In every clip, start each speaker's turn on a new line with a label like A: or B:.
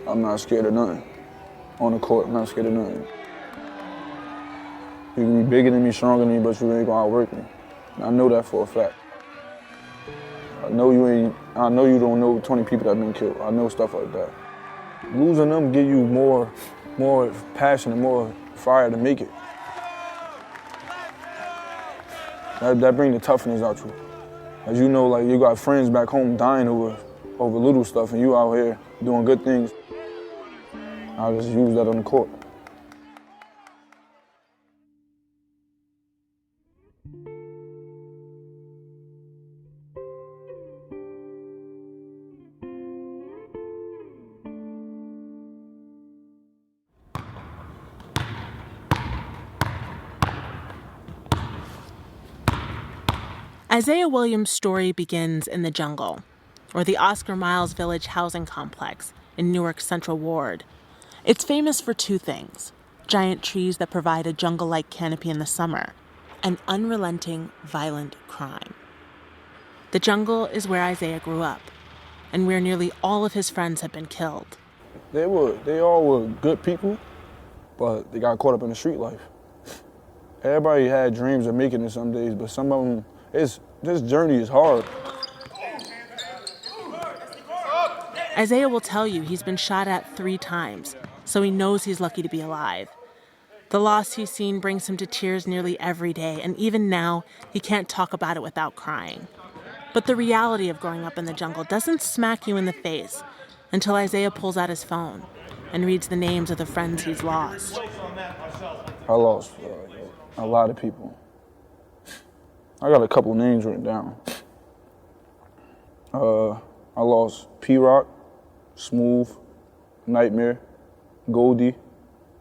A: I'm not scared of nothing. On the court, I'm not scared of nothing. You can be bigger than me, stronger than me, but you ain't gonna outwork me. And I know that for a fact. I know you don't know 20 people that have been killed. I know stuff like that. Losing them give you more passion and more fire to make it. That brings the toughness out you. As you know, like you got friends back home dying over little stuff, and you out here doing good things. I just use that on the court.
B: Isaiah Williams' story begins in the jungle, or the Oscar Miles Village housing complex in Newark's Central Ward. It's famous for two things: giant trees that provide a jungle-like canopy in the summer, and unrelenting, violent crime. The jungle is where Isaiah grew up, and where nearly all of his friends have been killed.
A: They all were good people, but they got caught up in the street life. Everybody had dreams of making it some days, but some of them, this journey is hard.
B: Isaiah will tell you he's been shot at 3 times, so he knows he's lucky to be alive. The loss he's seen brings him to tears nearly every day, and even now, he can't talk about it without crying. But the reality of growing up in the jungle doesn't smack you in the face until Isaiah pulls out his phone and reads the names of the friends he's lost.
A: I lost a lot of people. I got a couple names written down. I lost P-Rock, Smooth, Nightmare, Goldie,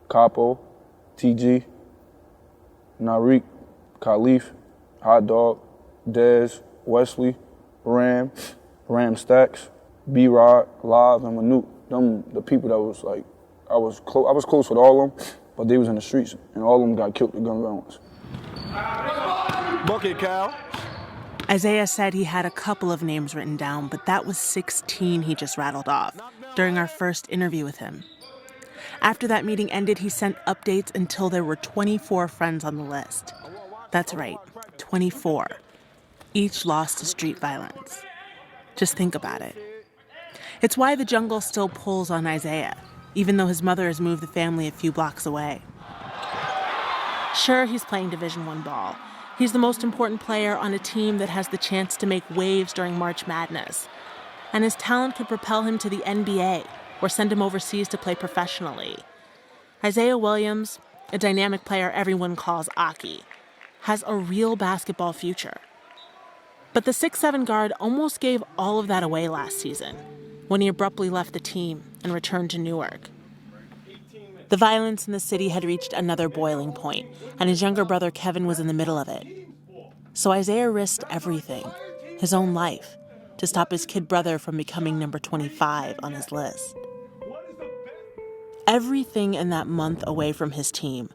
A: Capo, TG, Narik, Khalif, Hot Dog, Dez, Wesley, Ram Stacks, B-Rod, Live, and Manute. Them the people that was like, I was close with all of them, but they was in the streets, and all of them got killed with gun violence.
C: Bucket, Cal.
B: Isaiah said he had a couple of names written down, but that was 16 he just rattled off during our first interview with him. After that meeting ended, he sent updates until there were 24 friends on the list. That's right, 24. Each lost to street violence. Just think about it. It's why the jungle still pulls on Isaiah, even though his mother has moved the family a few blocks away. Sure, he's playing Division I ball. He's the most important player on a team that has the chance to make waves during March Madness. And his talent could propel him to the NBA or send him overseas to play professionally. Isaiah Williams, a dynamic player everyone calls Aki, has a real basketball future. But the 6'7" guard almost gave all of that away last season when he abruptly left the team and returned to Newark. The violence in the city had reached another boiling point, and his younger brother Kevin was in the middle of it. So Isaiah risked everything, his own life, to stop his kid brother from becoming number 25 on his list. Everything in that month away from his team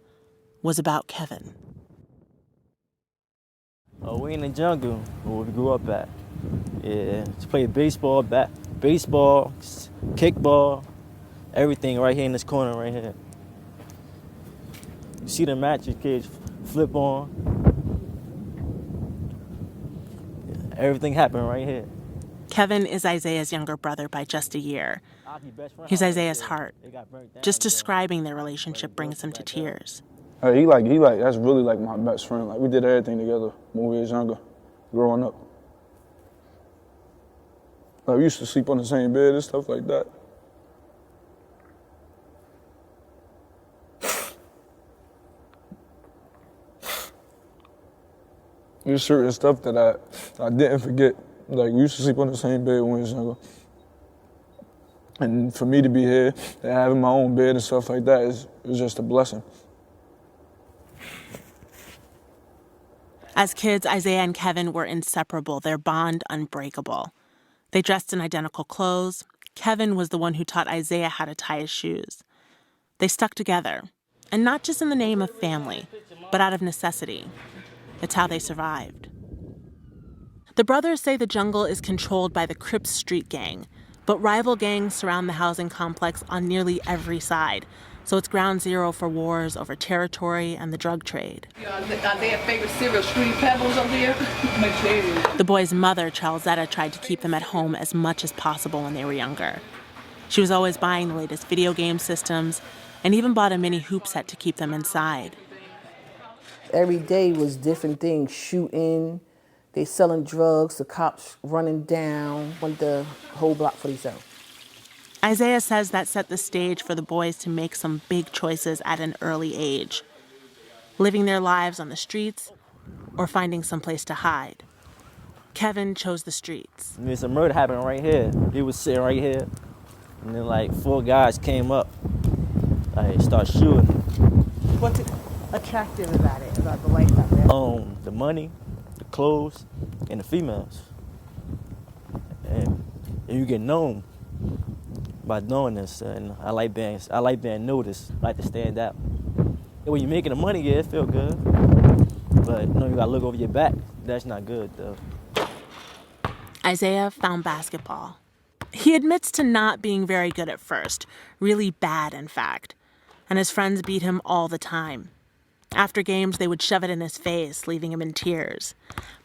B: was about Kevin.
D: We in the jungle where we grew up at. Yeah, to play baseball, kickball, everything right here in this corner right here. You see the matches kids flip on. Everything happened right here.
B: Kevin is Isaiah's younger brother by just a year. He's Isaiah's heart. Just describing their relationship brings him to tears.
A: He like, that's really like my best friend. Like we did everything together when we was younger, growing up. Like we used to sleep on the same bed and stuff like that. There's certain stuff that I didn't forget. Like, we used to sleep on the same bed when we was younger. And for me to be here and having my own bed and stuff like that is just a blessing.
B: As kids, Isaiah and Kevin were inseparable, their bond unbreakable. They dressed in identical clothes. Kevin was the one who taught Isaiah how to tie his shoes. They stuck together, and not just in the name of family, but out of necessity. It's how they survived. The brothers say the jungle is controlled by the Crips street gang, But rival gangs surround the housing complex on nearly every side, so it's ground zero for wars over territory and the drug trade.
C: Are their favorite cereal Fruity Pebbles up there?
B: The boys' mother, Charlesetta, tried to keep them at home as much as possible when they were younger. She was always buying the latest video game systems and even bought a mini hoop set to keep them inside.
E: Every day was different things, shooting, they selling drugs, the cops running down, want the whole block for themselves.
B: Isaiah says that set the stage for the boys to make some big choices at an early age. Living their lives on the streets or finding someplace to hide. Kevin chose the streets.
D: I mean, some murder happened right here. He was sitting right here. And then like 4 guys came up. I started shooting.
E: What's attractive about it, about the life out there?
D: The money, the clothes, and the females. And you get known by doing this, and I like being noticed. I like to stand out. And when you're making the money, yeah, it feel good. But you gotta look over your back. That's not good, though.
B: Isaiah found basketball. He admits to not being very good at first, really bad, in fact. And his friends beat him all the time. After games, they would shove it in his face, leaving him in tears.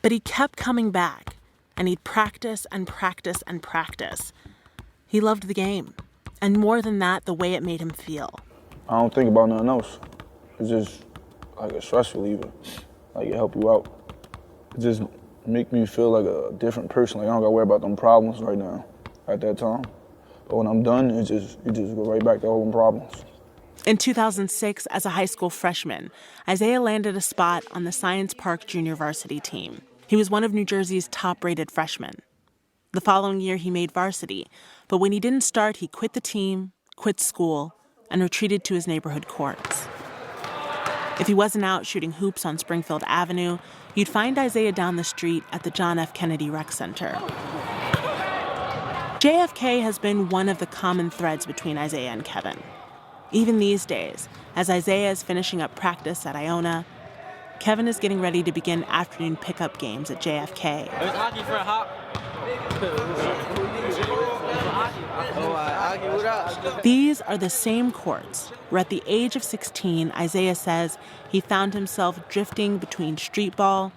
B: But he kept coming back, and he'd practice and practice and practice. He loved the game, and more than that, the way it made him feel.
A: I don't think about nothing else. It's just like a stress reliever. Like it help you out. It just make me feel like a different person. Like I don't gotta worry about them problems right now at that time. But when I'm done, you just go right back to all them problems.
B: In 2006, as a high school freshman, Isaiah landed a spot on the Science Park Junior Varsity team. He was one of New Jersey's top-rated freshmen. The following year, he made varsity, but when he didn't start, he quit the team, quit school, and retreated to his neighborhood courts. If he wasn't out shooting hoops on Springfield Avenue, you'd find Isaiah down the street at the John F. Kennedy Rec Center. JFK has been one of the common threads between Isaiah and Kevin. Even these days, as Isaiah is finishing up practice at Iona, Kevin is getting ready to begin afternoon pickup games at JFK. These are the same courts where at the age of 16, Isaiah says he found himself drifting between street ball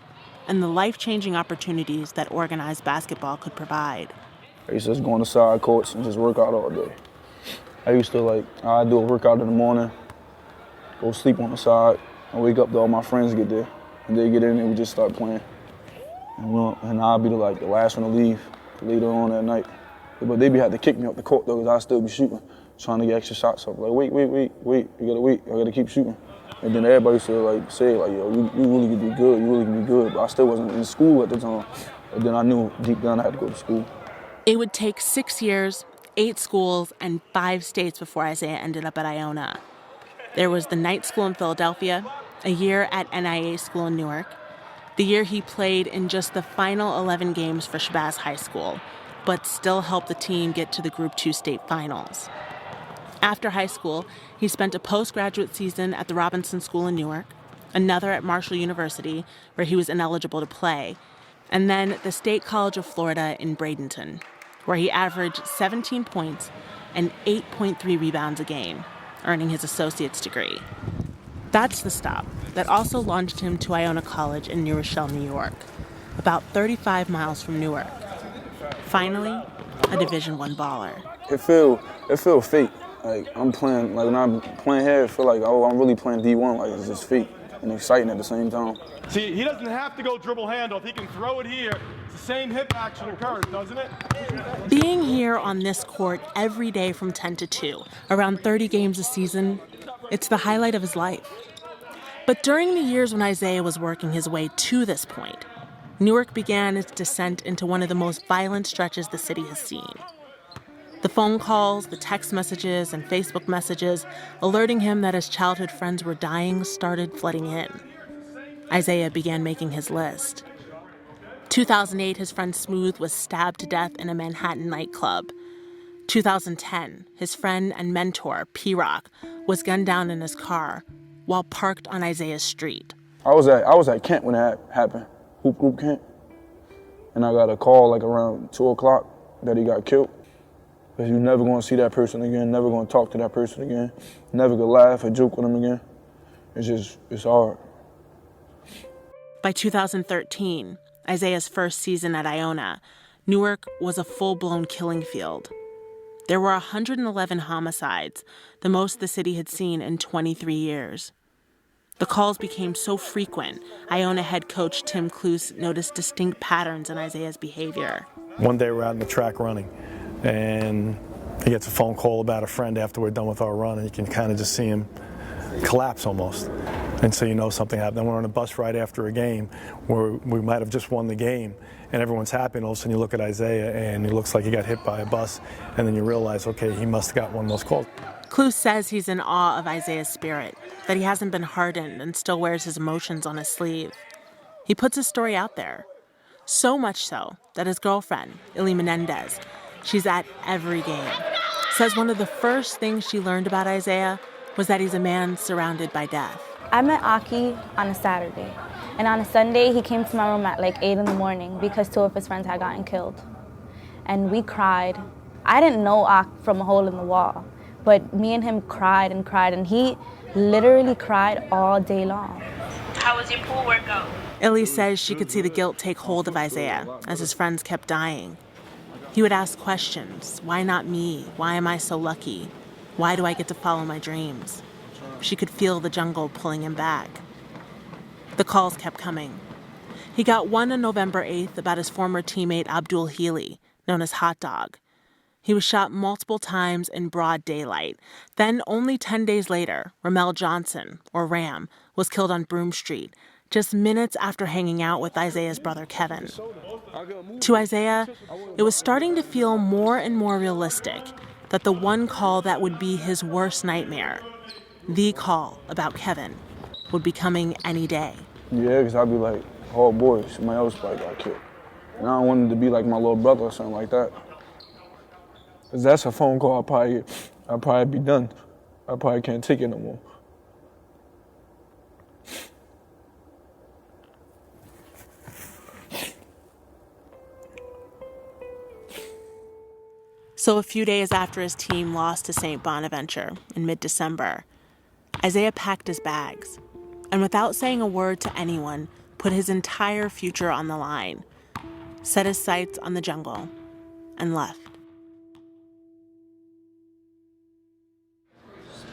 B: and the life-changing opportunities that organized basketball could provide.
A: I used to just go on the side courts and just work out all day. I used to I'd do a workout in the morning, go sleep on the side, and wake up to all my friends get there. And they get in and we just start playing. And I'd be the last one to leave later on that night. But they had to kick me up the court though, because I'd still be shooting, trying to get extra shots up. Like, wait, you gotta wait, I gotta keep shooting. And then everybody used to say, yo, you really can be good, you really can be good. But I still wasn't in school at the time. But then I knew deep down I had to go to school.
B: It would take 6 years, 8 schools, and 5 states before Isaiah ended up at Iona. There was the night school in Philadelphia, a year at NIA school in Newark, the year he played in just the final 11 games for Shabazz High School, but still helped the team get to the Group 2 state finals. After high school, he spent a postgraduate season at the Robinson School in Newark, another at Marshall University, where he was ineligible to play, and then the State College of Florida in Bradenton, where he averaged 17 points and 8.3 rebounds a game, earning his associate's degree. That's the stop that also launched him to Iona College in New Rochelle, New York, about 35 miles from Newark. Finally, a Division I baller.
A: It feel fake. I'm playing, when I'm playing here, it feel like, I'm really playing D1. It's just fake and exciting at the same time.
F: See, he doesn't have to go dribble handle. If he can throw it here, it's the same hip action occurs, doesn't it?
B: Being here on this court every day from 10 to 2, around 30 games a season, it's the highlight of his life. But during the years when Isaiah was working his way to this point, Newark began its descent into one of the most violent stretches the city has seen. The phone calls, the text messages, and Facebook messages alerting him that his childhood friends were dying started flooding in. Isaiah began making his list. 2008, his friend Smooth was stabbed to death in a Manhattan nightclub. 2010, his friend and mentor, P-Rock, was gunned down in his car while parked on Isaiah's street.
A: I was at Kent when that happened, Hoop Group Kent. And I got a call around 2 o'clock that he got killed. Because you're never going to see that person again, never going to talk to that person again, never going to laugh or joke with them again. It's hard.
B: By 2013, Isaiah's first season at Iona, Newark was a full-blown killing field. There were 111 homicides, the most the city had seen in 23 years. The calls became so frequent, Iona head coach Tim Cluse noticed distinct patterns in Isaiah's behavior.
G: One day we're out on the track running, and he gets a phone call about a friend after we're done with our run, and you can kind of just see him collapse almost. And so you know something happened. Then we're on a bus ride after a game where we might have just won the game, and everyone's happy, and all of a sudden you look at Isaiah, and he looks like he got hit by a bus, and then you realize, okay, he must have got one of those calls.
B: Cluse says he's in awe of Isaiah's spirit, that he hasn't been hardened and still wears his emotions on his sleeve. He puts his story out there. So much so that his girlfriend, Illy Menendez, she's at every game, says one of the first things she learned about Isaiah was that he's a man surrounded by death.
H: I met Aki on a Saturday, and on a Sunday he came to my room at like 8 in the morning because 2 of his friends had gotten killed. And we cried. I didn't know Aki from a hole in the wall, but me and him cried, and he literally cried all day long.
I: How was your pool workout?
B: Illy says she could see the guilt take hold of Isaiah as his friends kept dying. He would ask questions. Why not me? Why am I so lucky? Why do I get to follow my dreams? She could feel the jungle pulling him back. The calls kept coming. He got one on November 8th about his former teammate Abdul Healy, known as Hot Dog. He was shot multiple times in broad daylight. Then, only 10 days later, Ramel Johnson, or Ram, was killed on Broome Street, just minutes after hanging out with Isaiah's brother Kevin. To Isaiah, it was starting to feel more and more realistic that the one call that would be his worst nightmare, the call about Kevin, would be coming any day.
A: Yeah, because I'd be like, oh boy, somebody else probably got killed. And I don't want him to be like my little brother or something like that. Because that's a phone call I'll probably be done. I probably can't take it no more.
B: So a few days after his team lost to St. Bonaventure in mid-December, Isaiah packed his bags and without saying a word to anyone, put his entire future on the line, set his sights on the jungle, and left.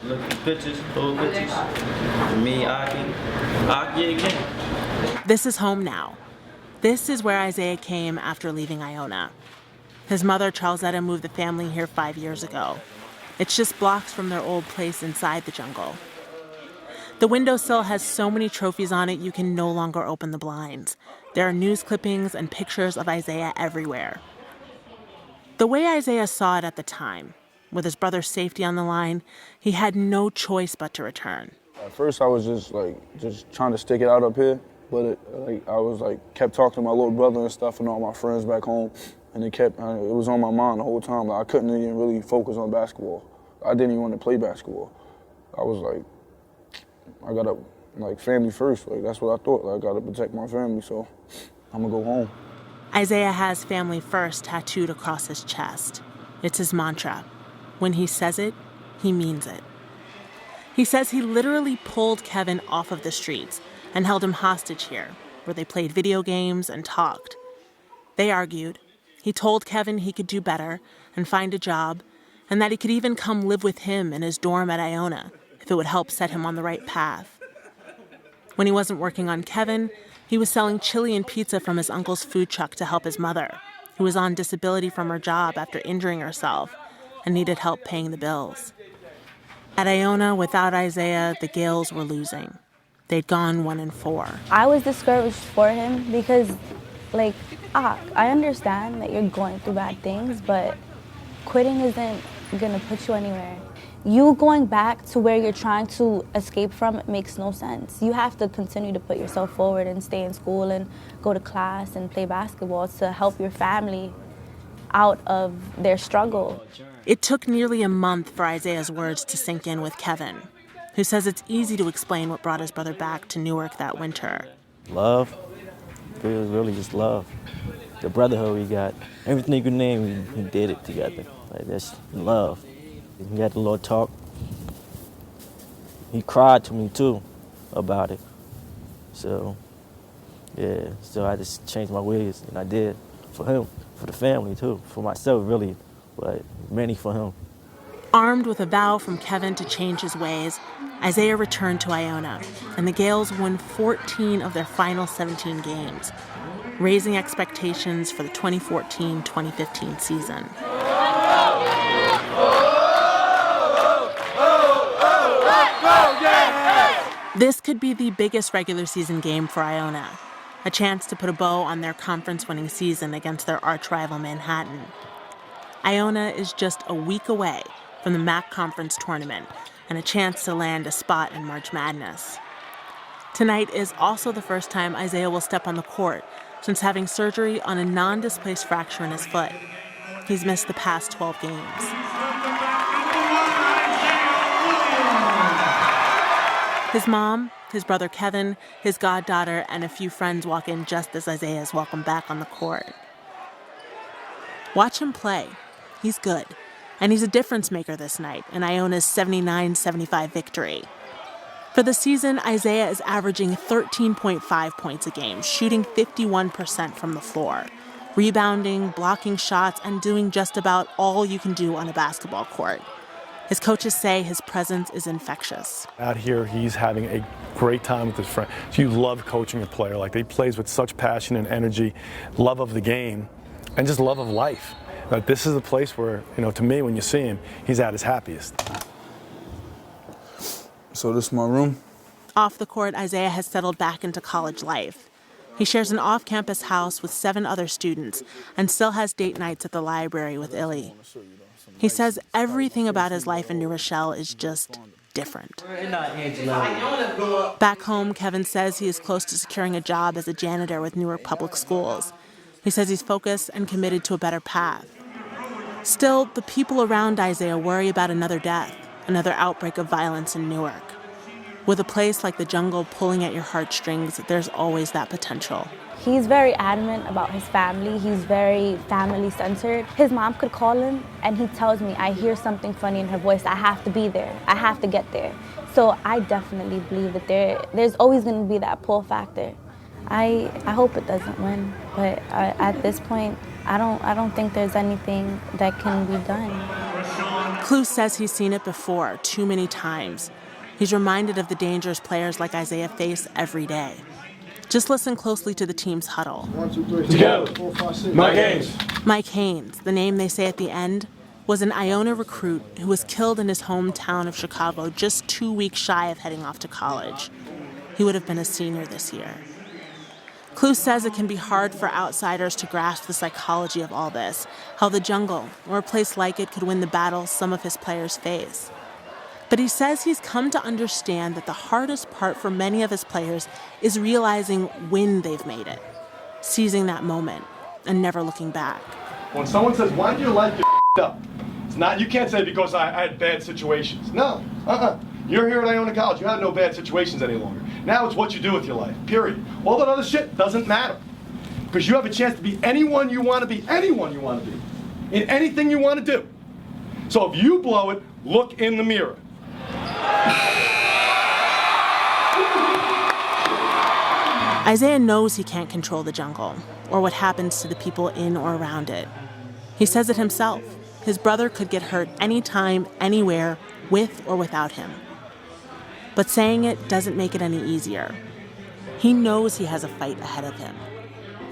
D: Look at the pictures, old pictures. Me, Aki again.
B: This is home now. This is where Isaiah came after leaving Iona. His mother, Charlesetta, moved the family here 5 years ago. It's just blocks from their old place inside the jungle. The windowsill has so many trophies on it you can no longer open the blinds. There are news clippings and pictures of Isaiah everywhere. The way Isaiah saw it at the time, with his brother's safety on the line, he had no choice but to return.
A: At first I was just trying to stick it out up here, but kept talking to my little brother and stuff and all my friends back home. And it was on my mind the whole time. I couldn't even really focus on basketball. I didn't even want to play basketball. I was like, I gotta, family first. That's what I thought. I gotta protect my family, so I'm gonna go home.
B: Isaiah has family first tattooed across his chest. It's his mantra. When he says it, he means it. He says he literally pulled Kevin off of the streets and held him hostage here, where they played video games and talked. They argued. He told Kevin he could do better and find a job, and that he could even come live with him in his dorm at Iona if it would help set him on the right path. When he wasn't working on Kevin, he was selling chili and pizza from his uncle's food truck to help his mother, who was on disability from her job after injuring herself and needed help paying the bills. At Iona, without Isaiah, the Gales were losing. They'd gone 1-4.
H: I was discouraged for him because, I understand that you're going through bad things, but quitting isn't gonna put you anywhere. You going back to where you're trying to escape from makes no sense. You have to continue to put yourself forward and stay in school and go to class and play basketball to help your family out of their struggle.
B: It took nearly a month for Isaiah's words to sink in with Kevin, who says it's easy to explain what brought his brother back to Newark that winter.
D: Love. It was really just love. The brotherhood we got. Everything you could name, we did it together. Like, that's love. We had a little talk. He cried to me too about it. So, yeah, so I just changed my ways, and I did for him, for the family too, for myself really, but mainly for him.
B: Armed with a vow from Kevin to change his ways, Isaiah returned to Iona, and the Gales won 14 of their final 17 games, raising expectations for the 2014-2015 season. This could be the biggest regular season game for Iona, a chance to put a bow on their conference-winning season against their arch-rival Manhattan. Iona is just a week away from the MAC Conference Tournament and a chance to land a spot in March Madness. Tonight is also the first time Isaiah will step on the court since having surgery on a non-displaced fracture in his foot. He's missed the past 12 games. His mom, his brother Kevin, his goddaughter, and a few friends walk in just as Isaiah is welcomed back on the court. Watch him play. He's good. And he's a difference maker this night in Iona's 79-75 victory. For the season, Isaiah is averaging 13.5 points a game, shooting 51% from the floor, rebounding, blocking shots, and doing just about all you can do on a basketball court. His coaches say his presence is infectious.
G: Out here, he's having a great time with his friends. So you love coaching a player. Like, he plays with such passion and energy, love of the game, and just love of life. Like, this is a place where, to me, when you see him, he's at his happiest.
A: So this is my room.
B: Off the court, Isaiah has settled back into college life. He shares an off-campus house with 7 other students and still has date nights at the library with Illy. He says everything about his life in New Rochelle is just different. Back home, Kevin says he is close to securing a job as a janitor with Newark Public Schools. He says he's focused and committed to a better path. Still, the people around Isaiah worry about another death, another outbreak of violence in Newark. With a place like the jungle pulling at your heartstrings, there's always that potential.
H: He's very adamant about his family. He's very family-centered. His mom could call him, and he tells me, I hear something funny in her voice. I have to be there. I have to get there. So I definitely believe that there's always going to be that pull factor. I hope it doesn't win, but at this point, I don't think there's anything that can be done.
B: Klus says he's seen it before, too many times. He's reminded of the dangers players like Isaiah face every day. Just listen closely to the team's huddle.
A: 1, 2, 3.
F: Together.
A: 4, 5, 6.
F: Mike Haynes.
B: Mike Haynes, the name they say at the end, was an Iona recruit who was killed in his hometown of Chicago just 2 weeks shy of heading off to college. He would have been a senior this year. Klus says it can be hard for outsiders to grasp the psychology of all this, how the jungle, or a place like it, could win the battles some of his players face. But he says he's come to understand that the hardest part for many of his players is realizing when they've made it, seizing that moment, and never looking back.
F: When someone says, why did your life get up? It's not, you can't say because I had bad situations. No, You're here at Iona College. You have no bad situations any longer. Now it's what you do with your life, period. All that other shit doesn't matter. Because you have a chance to be anyone you want to be, in anything you want to do. So if you blow it, look in the mirror.
B: Isaiah knows he can't control the jungle or what happens to the people in or around it. He says it himself. His brother could get hurt anytime, anywhere, with or without him. But saying it doesn't make it any easier. He knows he has a fight ahead of him,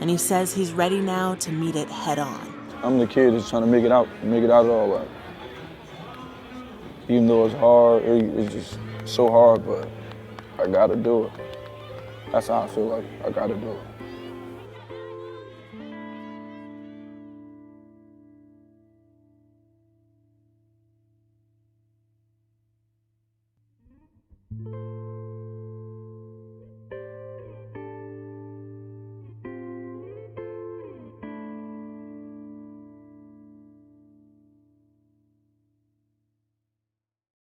B: and he says he's ready now to meet it head on.
A: I'm the kid that's trying to make it out of all that. Even though it's hard, it's just so hard, but I gotta do it. That's how I feel like I gotta do it.